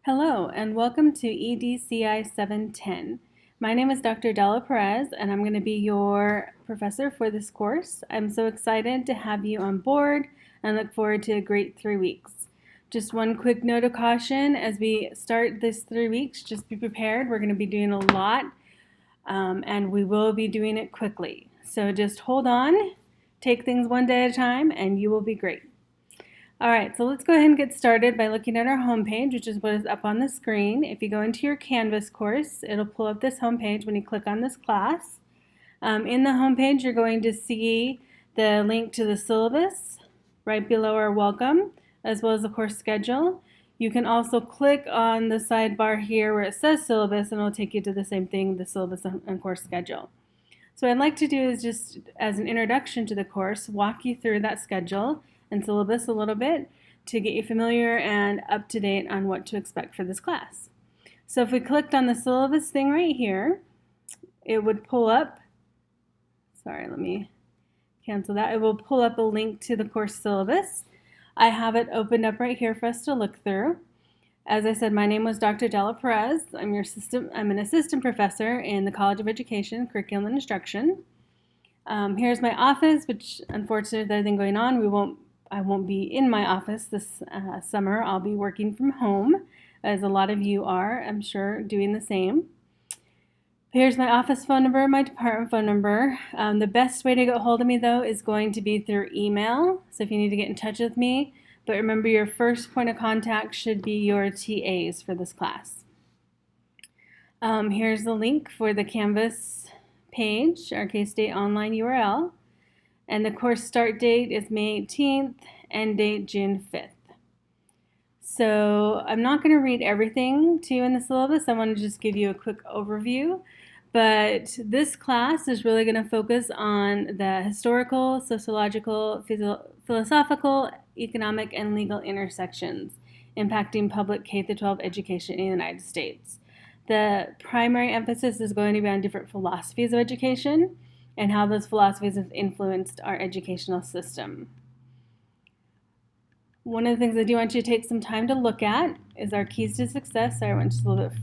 Hello, and welcome to EDCI 710. My name is Dr. Della Perez, and I'm going to be your professor for this course. I'm so excited to have you on board and look forward to a great 3 weeks. Just one quick note of caution as we start this 3 weeks, just be prepared. We're going to be doing a lot, and we will be doing it quickly. So just hold on, take things one day at a time, and you will be great. All right, so let's go ahead and get started by looking at our homepage, which is what is up on the screen. If you go into your Canvas course, it'll pull up this homepage when you click on this class. In the homepage, you're going to see the link to the syllabus right below our welcome, as well as the course schedule. You can also click on the sidebar here where it says syllabus, and it'll take you to the same thing, the syllabus and course schedule. So what I'd like to do is just, as an introduction to the course, walk you through that schedule and syllabus a little bit to get you familiar and up to date on what to expect for this class. So if we clicked on the syllabus thing right here, it would pull up, sorry, let me cancel that. It will pull up a link to the course syllabus. I have it opened up right here for us to look through. As I said, my name was Dr. Della Perez. I'm an assistant professor in the College of Education, Curriculum and Instruction. Here's my office, which unfortunately with everything going on, I won't be in my office this summer. I'll be working from home, as a lot of you are, I'm sure, doing the same. Here's my office phone number, my department phone number. The best way to get a hold of me, though, is going to be through email. So if you need to get in touch with me, but remember your first point of contact should be your TAs for this class. Here's the link for the Canvas page, our K-State online URL. And the course start date is May 18th, end date June 5th. So I'm not going to read everything to you in the syllabus. I want to just give you a quick overview. But this class is really going to focus on the historical, sociological, philosophical, economic, and legal intersections impacting public K-12 education in the United States. The primary emphasis is going to be on different philosophies of education and how those philosophies have influenced our educational system. One of the things I do want you to take some time to look at is our keys to success. Sorry, I went just a little bit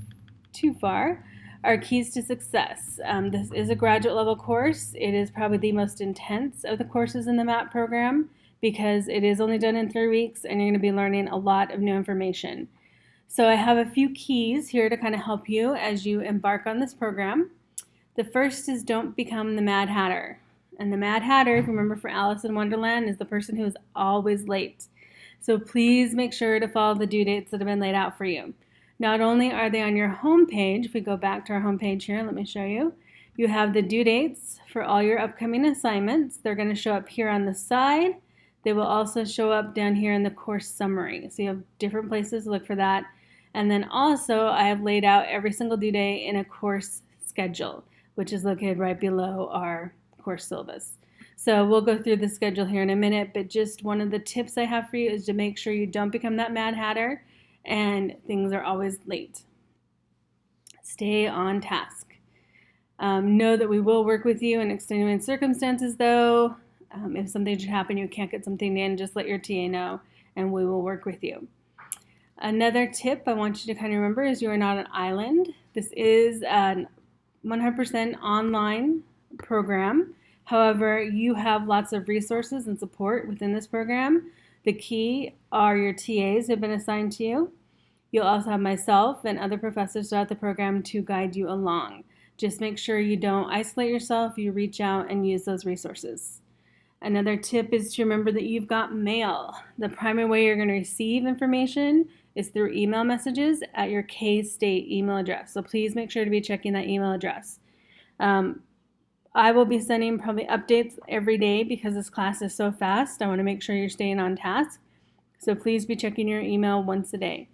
too far. Our keys to success. This is a graduate level course. It is probably the most intense of the courses in the MAP program because it is only done in 3 weeks and you're going to be learning a lot of new information. So I have a few keys here to kind of help you as you embark on this program. The first is don't become the Mad Hatter. And the Mad Hatter, if you remember from Alice in Wonderland, is the person who is always late. So please make sure to follow the due dates that have been laid out for you. Not only are they on your home page, if we go back to our home page here, let me show you. You have the due dates for all your upcoming assignments. They're going to show up here on the side. They will also show up down here in the course summary. So you have different places to look for that. And then also I have laid out every single due date in a course schedule, which is located right below our course syllabus. So we'll go through the schedule here in a minute, but just one of the tips I have for you is to make sure you don't become that Mad Hatter and things are always late. Stay on task. Know that we will work with you in extenuating circumstances, though. If something should happen, you can't get something in, just let your TA know, and we will work with you. Another tip I want you to kind of remember is you are not an island. This is a 100% online program. However, you have lots of resources and support within this program. The key are your TAs who have been assigned to you. You'll also have myself and other professors throughout the program to guide you along. Just make sure you don't isolate yourself, you reach out and use those resources. Another tip is to remember that you've got mail. The primary way you're going to receive information is through email messages at your K-State email address. So please make sure to be checking that email address. I will be sending probably updates every day because this class is so fast. I want to make sure you're staying on task. So please be checking your email once a day.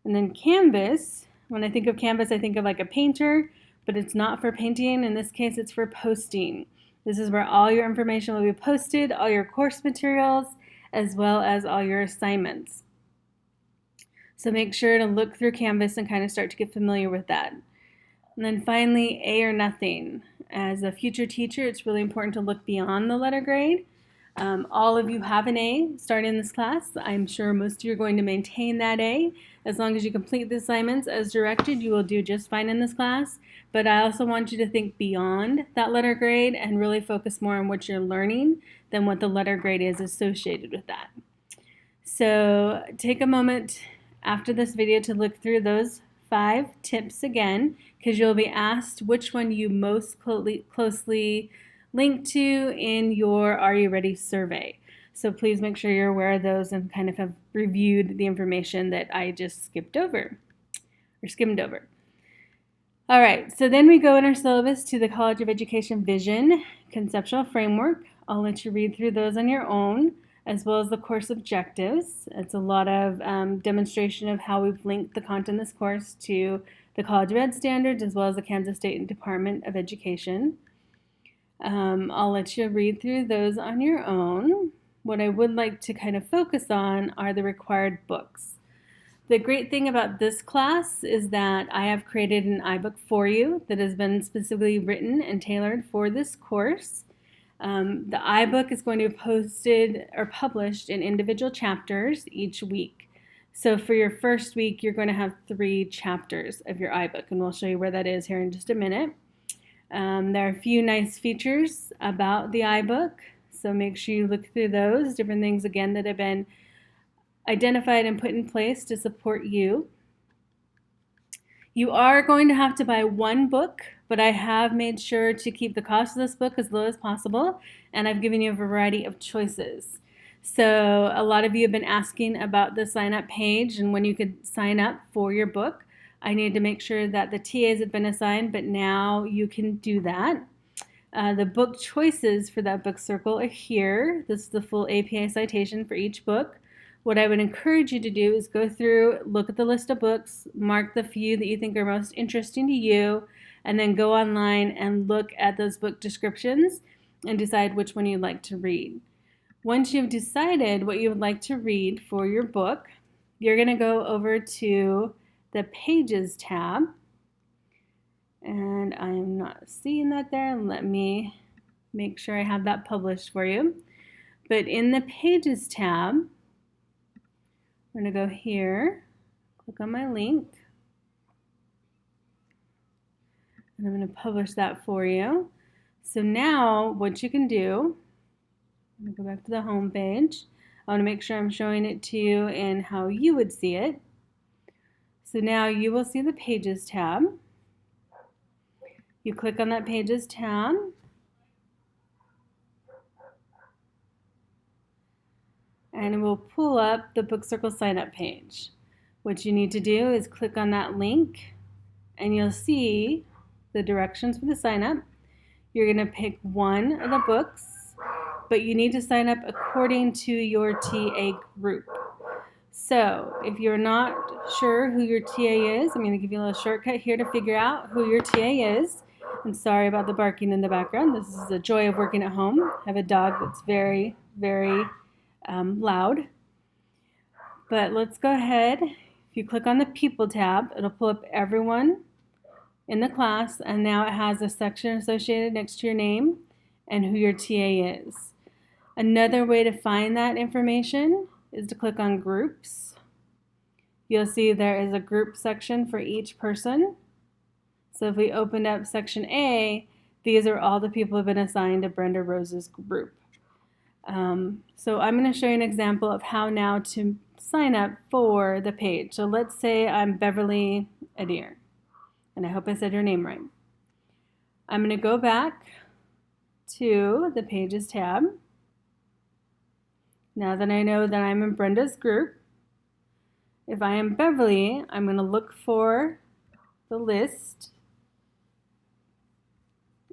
And then Canvas, when I think of Canvas, I think of like a painter, but it's not for painting. In this case, it's for posting. This is where all your information will be posted, all your course materials, as well as all your assignments. So make sure to look through Canvas and kind of start to get familiar with that. And then finally, A or nothing. As a future teacher, it's really important to look beyond the letter grade. All of you have an A starting this class. I'm sure most of you are going to maintain that A. As long as you complete the assignments as directed, you will do just fine in this class. But I also want you to think beyond that letter grade and really focus more on what you're learning than what the letter grade is associated with that. So take a moment after this video to look through those 5 tips again, because you'll be asked which one you most closely link to in your Are You Ready survey. So please make sure you're aware of those and kind of have reviewed the information that I just skimmed over. All right, so then we go in our syllabus to the College of Education Vision Conceptual Framework. I'll let you read through those on your own, as well as the course objectives. It's a lot of demonstration of how we've linked the content of this course to the College of Ed standards, as well as the Kansas State Department of Education. I'll let you read through those on your own. What I would like to kind of focus on are the required books. The great thing about this class is that I have created an iBook for you that has been specifically written and tailored for this course. The iBook is going to be posted or published in individual chapters each week. So for your first week, you're going to have 3 chapters of your iBook, and we'll show you where that is here in just a minute. There are a few nice features about the iBook, so make sure you look through those, different things again that have been identified and put in place to support you. You are going to have to buy one book, but I have made sure to keep the cost of this book as low as possible, and I've given you a variety of choices. So a lot of you have been asking about the sign up page and when you could sign up for your book. I need to make sure that the TAs have been assigned, but now you can do that. The book choices for that book circle are here. This is the full APA citation for each book. What I would encourage you to do is go through, look at the list of books, mark the few that you think are most interesting to you, and then go online and look at those book descriptions and decide which one you'd like to read. Once you've decided what you would like to read for your book, you're going to go over to the Pages tab. And I'm not seeing that there. Let me make sure I have that published for you. But in the Pages tab, I'm going to go here, click on my link, and I'm going to publish that for you. So now what you can do, I'm going to go back to the home page. I want to make sure I'm showing it to you in how you would see it. So now you will see the Pages tab. You click on that Pages tab, and it will pull up the Book Circle sign up page. What you need to do is click on that link, and you'll see the directions for the sign up. You're going to pick one of the books, but you need to sign up according to your TA group. So if you're not sure who your TA is, I'm going to give you a little shortcut here to figure out who your TA is. And sorry about the barking in the background. This is the joy of working at home. I have a dog that's very, very loud. But let's go ahead. If you click on the People tab, it'll pull up everyone in the class, and now it has a section associated next to your name and who your TA is. Another way to find that information is to click on Groups. You'll see there is a group section for each person. So if we opened up section A, these are all the people who have been assigned to Brenda Rose's group. So I'm going to show you an example of how now to sign up for the page. So let's say I'm Beverly Adair, and I hope I said your name right. I'm going to go back to the Pages tab. Now that I know that I'm in Brenda's group, if I am Beverly, I'm going to look for the list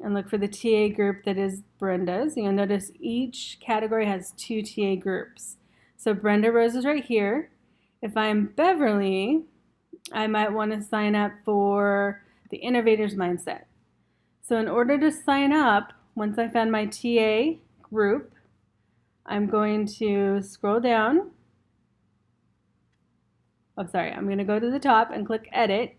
and look for the TA group that is Brenda's. You'll notice each category has 2 TA groups. So Brenda Rose is right here. If I'm Beverly, I might want to sign up for the Innovator's Mindset. So in order to sign up, once I found my TA group, I'm going to scroll down. I'm going to go to the top and click Edit.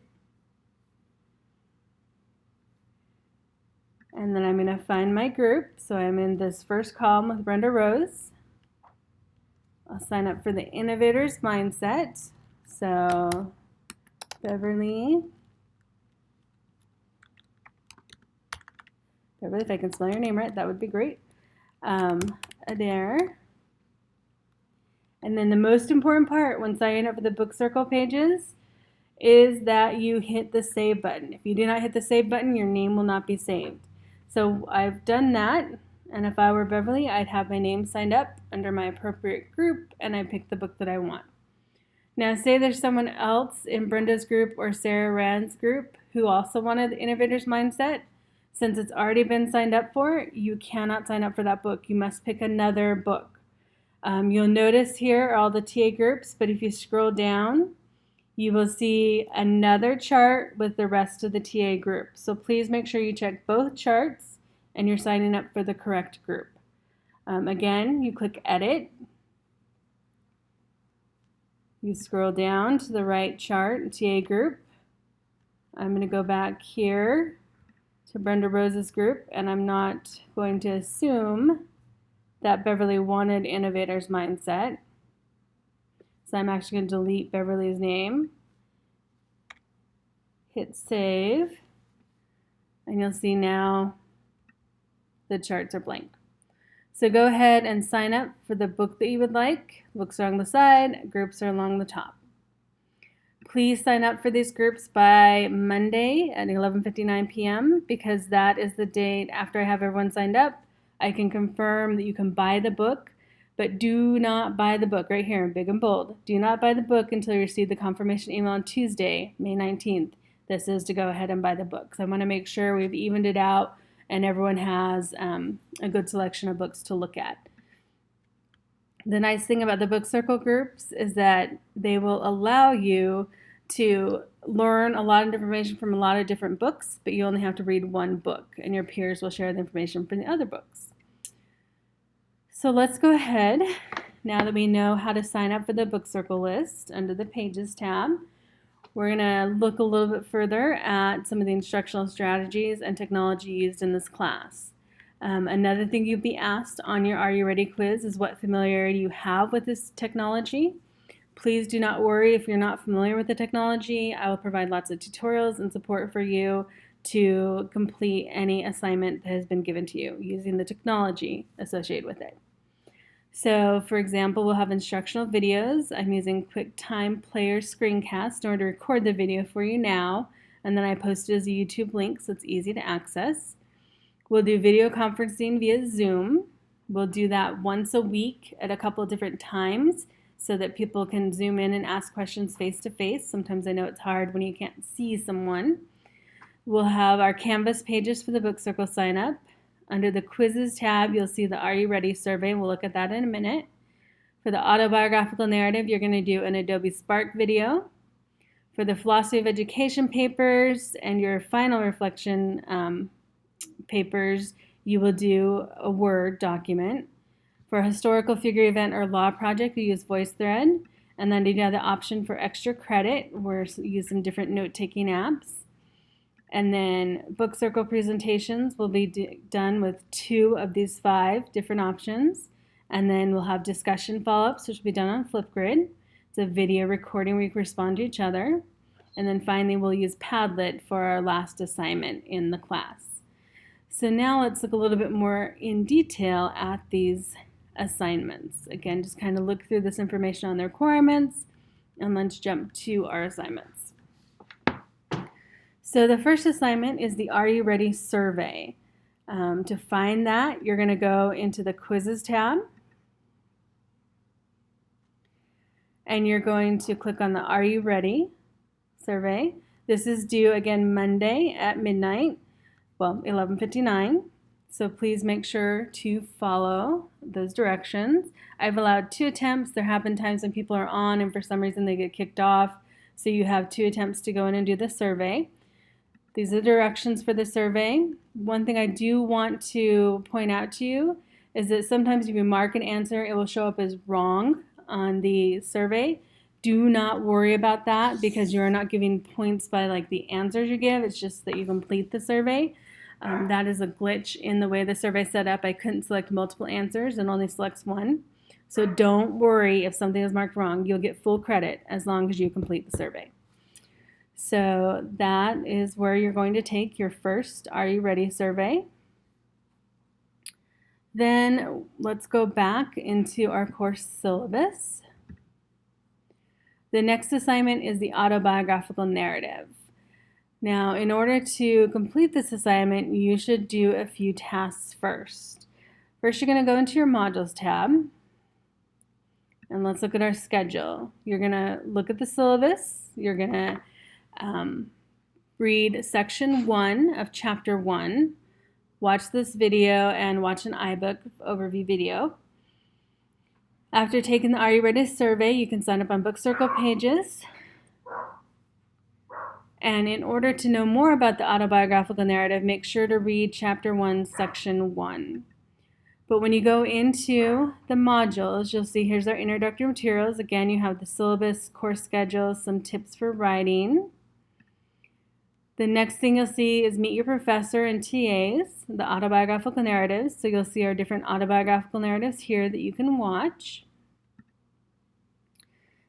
And then I'm going to find my group. So I'm in this first column with Brenda Rose. I'll sign up for the Innovator's Mindset. So Beverly, if I can spell your name right, that would be great. Adair. And then the most important part when signing up for the Book Circle pages is that you hit the save button. If you do not hit the save button, your name will not be saved. So I've done that, and if I were Beverly, I'd have my name signed up under my appropriate group, and I pick the book that I want. Now, say there's someone else in Brenda's group or Sarah Rand's group who also wanted the Innovator's Mindset. Since it's already been signed up for, you cannot sign up for that book. You must pick another book. You'll notice here are all the TA groups, but if you scroll down, you will see another chart with the rest of the TA group. So please make sure you check both charts and you're signing up for the correct group. Again, you click Edit. You scroll down to the right chart, TA group. I'm going to go back here to Brenda Rose's group, and I'm not going to assume that Beverly wanted Innovator's Mindset. So I'm actually going to delete Beverly's name. Hit save. And you'll see now the charts are blank. So go ahead and sign up for the book that you would like. Books are on the side, groups are along the top. Please sign up for these groups by Monday at 11:59 p.m. because that is the date after I have everyone signed up. I can confirm that you can buy the book, but do not buy the book right here in big and bold. Do not buy the book until you receive the confirmation email on Tuesday, May 19th. This is to go ahead and buy the book. So I want to make sure we've evened it out and everyone has a good selection of books to look at. The nice thing about the Book Circle groups is that they will allow you to learn a lot of information from a lot of different books, but you only have to read one book, and your peers will share the information from the other books. So let's go ahead, now that we know how to sign up for the Book Circle list under the Pages tab. We're going to look a little bit further at some of the instructional strategies and technology used in this class. Another thing you'll be asked on your Are You Ready quiz is what familiarity you have with this technology. Please do not worry if you're not familiar with the technology. I will provide lots of tutorials and support for you to complete any assignment that has been given to you using the technology associated with it. So, for example, we'll have instructional videos. I'm using QuickTime Player Screencast in order to record the video for you now, and then I post it as a YouTube link so it's easy to access. We'll do video conferencing via Zoom. We'll do that once a week at a couple of different times so that people can zoom in and ask questions face to face. Sometimes I know it's hard when you can't see someone. We'll have our Canvas pages for the Book Circle sign up. Under the Quizzes tab, you'll see the Are You Ready survey. We'll look at that in a minute. For the autobiographical narrative, you're going to do an Adobe Spark video. For the Philosophy of Education papers and your final reflection papers, you will do a Word document. For a historical figure event or law project, you use VoiceThread. And then you have the option for extra credit. We're using different note-taking apps. And then Book Circle presentations will be done with 2 of these 5 different options. And then we'll have discussion follow-ups, which will be done on Flipgrid. It's a video recording where you can respond to each other. And then finally, we'll use Padlet for our last assignment in the class. So now let's look a little bit more in detail at these assignments. Again, just kind of look through this information on the requirements, and let's jump to our assignments. So the first assignment is the Are You Ready survey. To find that, you're going to go into the Quizzes tab, and you're going to click on the Are You Ready survey. This is due again Monday at midnight, well, 11:59. So please make sure to follow those directions. I've allowed 2 attempts. There have been times when people are on and for some reason they get kicked off. So you have 2 attempts to go in and do the survey. These are the directions for the survey. One thing I do want to point out to you is that sometimes if you mark an answer, it will show up as wrong on the survey. Do not worry about that because you are not giving points by like the answers you give. It's just that you complete the survey. That is a glitch in the way the survey is set up. I couldn't select multiple answers and only selects one. So don't worry if something is marked wrong. You'll get full credit as long as you complete the survey. So that is where you're going to take your first Are You Ready survey. Then let's go back into our course syllabus. The next assignment is the autobiographical narrative. Now, in order to complete this assignment, you should do a few tasks first. First, you're going to go into your modules tab, and let's look at our schedule. You're going to look at the syllabus. You're going to read section 1 of chapter 1. Watch this video and watch an iBook overview video. After taking the Are You Ready survey, you can sign up on Book Circle pages. And in order to know more about the autobiographical narrative, make sure to read chapter 1, section 1. But when you go into the modules, you'll see here's our introductory materials. Again, you have the syllabus, course schedule, some tips for writing. The next thing you'll see is Meet Your Professor and TAs, the autobiographical narratives. So you'll see our different autobiographical narratives here that you can watch.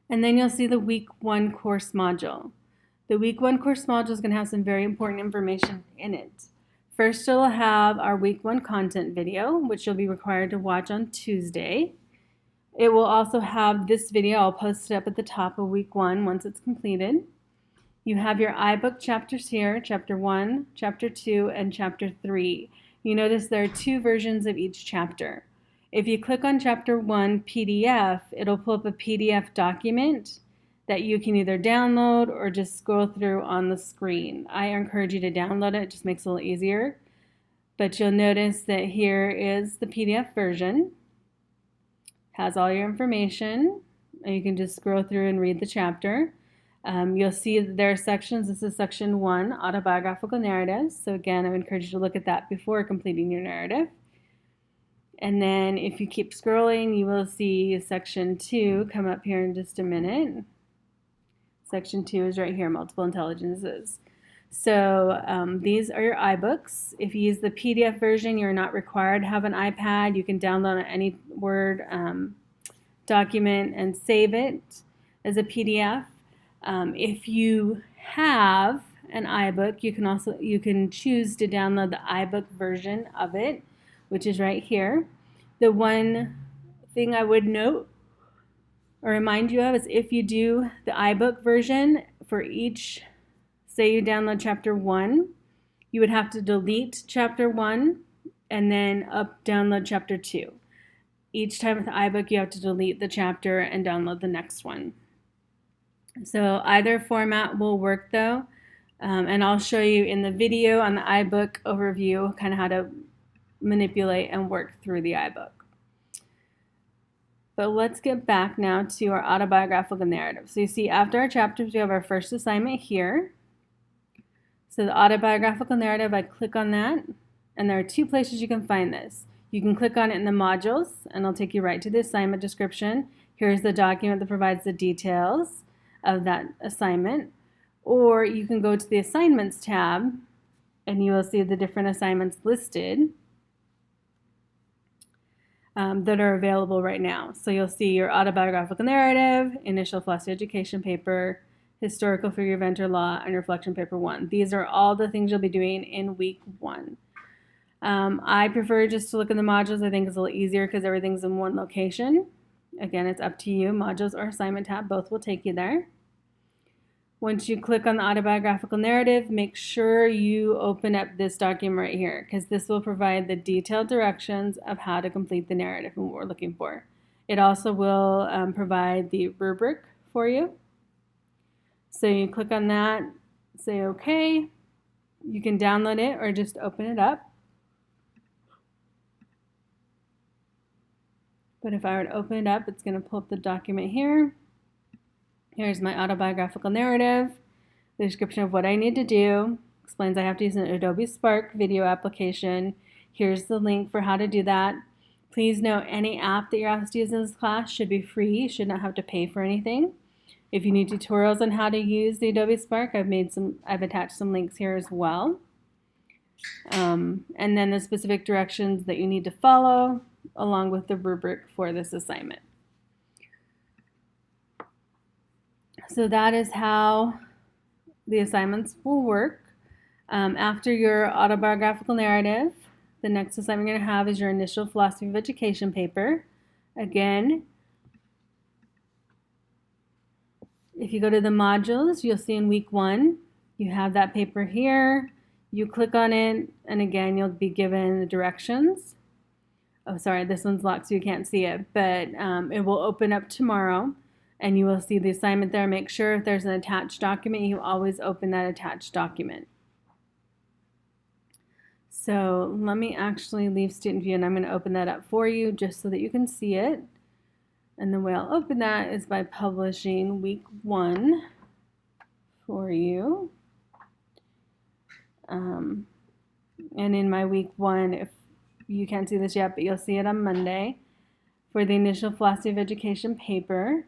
And then you'll see the week 1 course module. The week 1 course module is going to have some very important information in it. First, it'll have our week 1 content video, which you'll be required to watch on Tuesday. It will also have this video. I'll post it up at the top of week 1 once it's completed. You have your iBook chapters here, chapter 1, chapter 2, and chapter 3. You notice there are 2 versions of each chapter. If you click on chapter 1 PDF, it'll pull up a PDF document that you can either download or just scroll through on the screen. I encourage you to download it. It just makes it a little easier. But you'll notice that here is the PDF version. Has all your information. And you can just scroll through and read the chapter. You'll see that there are sections. This is section 1, autobiographical narratives. So again, I would encourage you to look at that before completing your narrative. And then if you keep scrolling, you will see section 2 come up here in just a minute. Section 2 is right here, multiple intelligences. So these are your iBooks. If you use the PDF version, you're not required to have an iPad. You can download any Word document and save it as a PDF. If you have an iBook, you can choose to download the iBook version of it, which is right here. The one thing I would note or remind you of is if you do the iBook version for each, say you download chapter 1, you would have to delete chapter 1 and then download chapter 2. Each time with the iBook, you have to delete the chapter and download the next one. So either format will work though, and I'll show you in the video on the iBook overview kind of how to manipulate and work through the iBook. But let's get back now to our autobiographical narrative. So you see after our chapters, we have our first assignment here. So the autobiographical narrative, I click on that, and there are 2 places you can find this. You can click on it in the modules, and it'll take you right to the assignment description. Here's the document that provides the details of that assignment. Or you can go to the assignments tab, and you will see the different assignments listed that are available right now. So you'll see your autobiographical narrative, initial philosophy education paper, historical figure event or law, and reflection paper 1. These are all the things you'll be doing in week 1. I prefer just to look in the modules. I think it's a little easier because everything's in one location. Again, it's up to you. Modules or assignment tab, both will take you there. Once you click on the autobiographical narrative, make sure you open up this document right here because this will provide the detailed directions of how to complete the narrative and what we're looking for. It also will provide the rubric for you. So you click on that, say okay. You can download it or just open it up. But if I were to open it up, it's going to pull up the document here. Here's my autobiographical narrative, the description of what I need to do, explains I have to use an Adobe Spark video application. Here's the link for how to do that. Please note any app that you're asked to use in this class should be free. You should not have to pay for anything. If you need tutorials on how to use the Adobe Spark, I've attached some links here as well. and then the specific directions that you need to follow along with the rubric for this assignment. So that is how the assignments will work. After your autobiographical narrative, the next assignment you're going to have is your initial philosophy of education paper. Again, if you go to the modules, you'll see in week 1, you have that paper here. You click on it, and again, you'll be given the directions. Oh, sorry, this one's locked so you can't see it, but it will open up tomorrow, and you will see the assignment there. Make sure if there's an attached document, you always open that attached document. So let me actually leave student view, and I'm going to open that up for you just so that you can see it. And the way I'll open that is by publishing week 1 for you. And in my week 1, if you can't see this yet, but you'll see it on Monday, for the initial philosophy of education paper,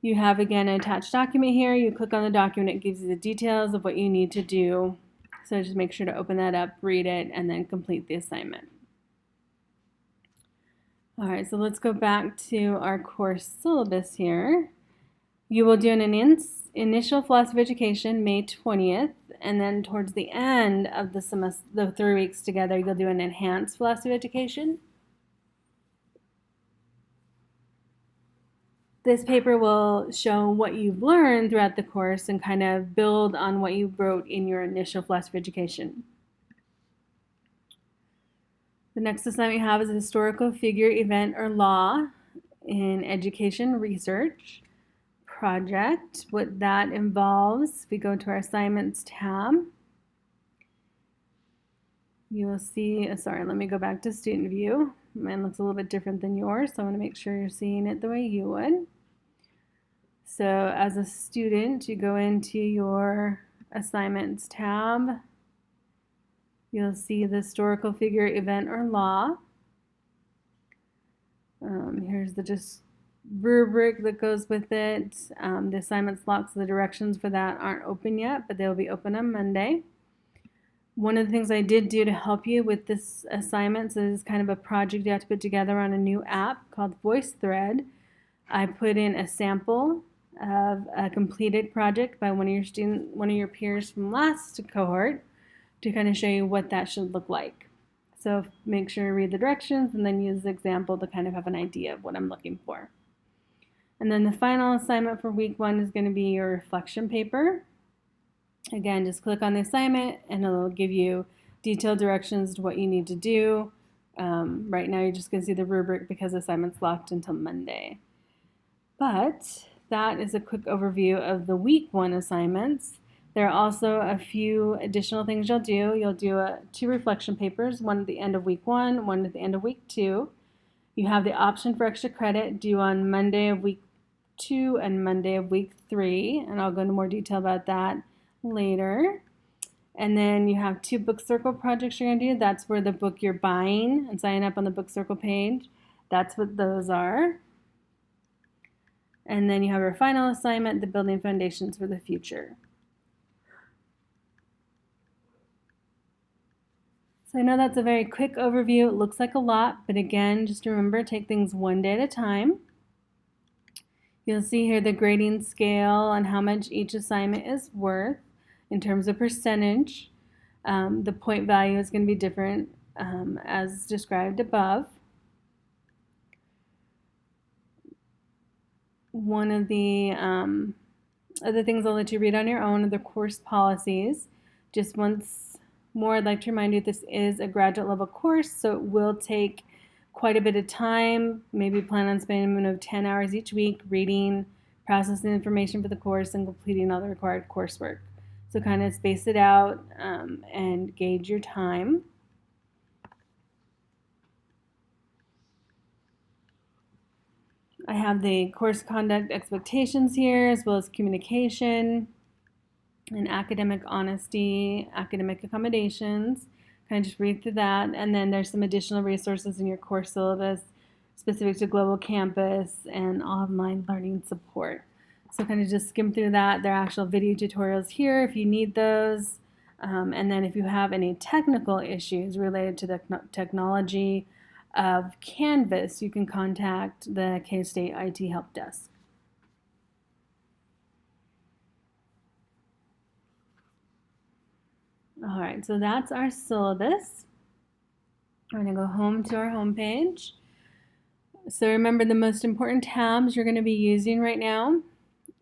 you have again an attached document here. You click on the document, it gives you the details of what you need to do. So just make sure to open that up, read it, and then complete the assignment. All right, so let's go back to our course syllabus here. You will do an initial philosophy of education May 20th, and then towards the end of the semester, the 3 weeks together, you'll do an enhanced philosophy of education. This paper will show what you've learned throughout the course and kind of build on what you wrote in your initial philosophy of education. The next assignment you have is a historical figure, event, or law in education research project. What that involves, if we go to our assignments tab, you will see, sorry, let me go back to student view. Mine looks a little bit different than yours, so I want to make sure you're seeing it the way you would. So as a student, you go into your assignments tab. You'll see the historical figure, event, or law. Here's the just rubric that goes with it. The assignment's locked, so the directions for that aren't open yet, but they'll be open on Monday. One of the things I did do to help you with this assignment is kind of a project you have to put together on a new app called VoiceThread. I put in a sample of a completed project by one of your peers from last cohort to kind of show you what that should look like. So make sure you read the directions and then use the example to kind of have an idea of what I'm looking for. And then the final assignment for week 1 is going to be your reflection paper. Again, just click on the assignment and it'll give you detailed directions to what you need to do. Right now you're just going to see the rubric because the assignment's locked until Monday. But that is a quick overview of the week 1 assignments. There are also a few additional things you'll do. You'll do 2 reflection papers, one at the end of week 1, one at the end of week 2. You have the option for extra credit due on Monday of week 2 and Monday of week 3, and I'll go into more detail about that later. And then you have 2 book circle projects you're going to do. That's where the book you're buying and sign up on the book circle page. That's what those are. And then you have your final assignment, the building foundations for the future. So I know that's a very quick overview. It looks like a lot, but again, just remember, take things one day at a time. You'll see here the grading scale on how much each assignment is worth in terms of percentage. The point value is going to be different as described above. One of the other things I'll let you read on your own are the course policies. Just once more, I'd like to remind you this is a graduate level course, so it will take quite a bit of time. Maybe plan on spending a minimum of 10 hours each week reading, processing information for the course, and completing all the required coursework. So kind of space it out and gauge your time. I have the course conduct expectations here, as well as communication and academic honesty, academic accommodations. Kind of just read through that. And then there's some additional resources in your course syllabus specific to Global Campus and online learning support. So kind of just skim through that. There are actual video tutorials here if you need those. And then if you have any technical issues related to the technology of Canvas, you can contact the K-State IT Help Desk. All right, so that's our syllabus. We're going to go home to our home page. So remember, the most important tabs you're going to be using right now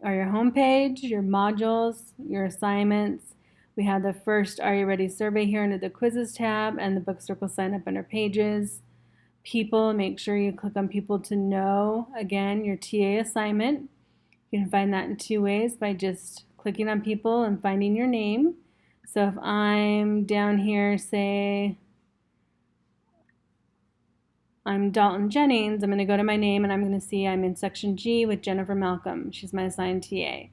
are your home page, your modules, your assignments. We have the first Are You Ready survey here under the quizzes tab, and the book circle sign up under pages. People, make sure you click on people to know, again, your TA assignment. You can find that in two ways, by just clicking on people and finding your name. So if I'm down here, say I'm Dalton Jennings, I'm going to go to my name and I'm going to see I'm in section G with Jennifer Malcolm. She's my assigned TA.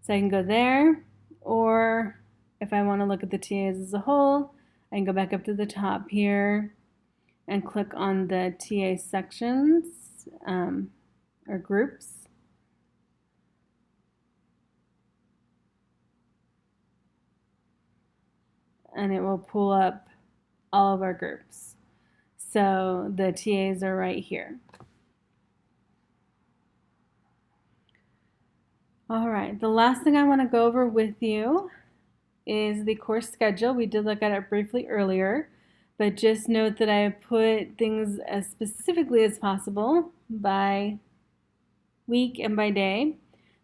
So I can go there, or if I want to look at the TAs as a whole, I can go back up to the top here and click on the TA sections or groups. And it will pull up all of our groups. So the TAs are right here. All right, the last thing I want to go over with you is the course schedule. We did look at it briefly earlier, but just note that I put things as specifically as possible by week and by day.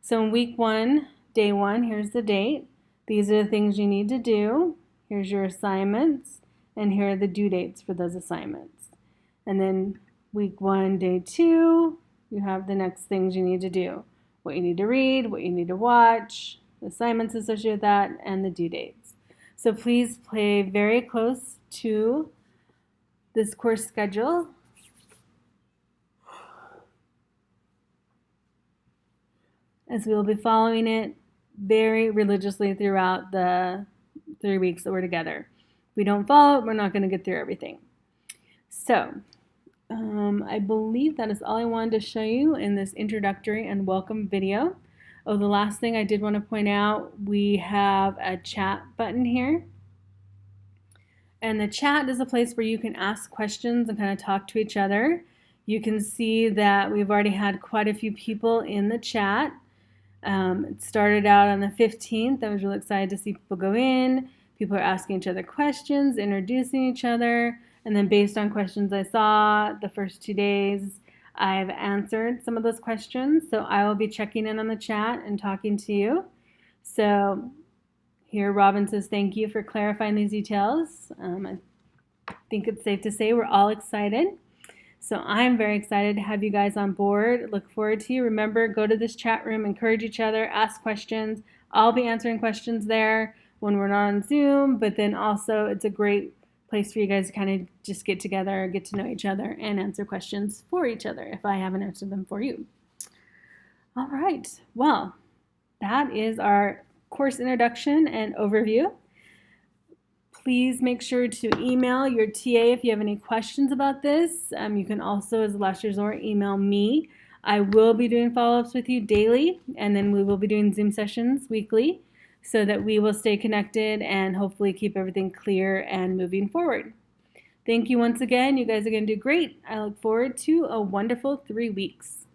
So in week 1, day 1, here's the date. These are the things you need to do. Here's your assignments, and here are the due dates for those assignments. And then week 1, day 2, you have the next things you need to do. What you need to read, what you need to watch, the assignments associated with that, and the due dates. So please pay very close to this course schedule. As we will be following it very religiously throughout the 3 weeks that we're together. If we don't follow it, we're not going to get through everything. So I believe that is all I wanted to show you in this introductory and welcome video. Oh, the last thing I did want to point out, we have a chat button here. And the chat is a place where you can ask questions and kind of talk to each other. You can see that we've already had quite a few people in the chat. It started out on the 15th. I was really excited to see people go in. People are asking each other questions, introducing each other. And then based on questions I saw the first 2 days, I've answered some of those questions. So I will be checking in on the chat and talking to you. So here Robin says, thank you for clarifying these details. I think it's safe to say we're all excited. So I'm very excited to have you guys on board. Look forward to you. Remember, go to this chat room, encourage each other, ask questions. I'll be answering questions there when we're not on Zoom, but then also it's a great place for you guys to kind of just get together, get to know each other, and answer questions for each other if I haven't answered them for you. All right, well, that is our course introduction and overview. Please make sure to email your TA if you have any questions about this. You can also, as a last resort, email me. I will be doing follow-ups with you daily, and then we will be doing Zoom sessions weekly so that we will stay connected and hopefully keep everything clear and moving forward. Thank you once again. You guys are going to do great. I look forward to a wonderful 3 weeks.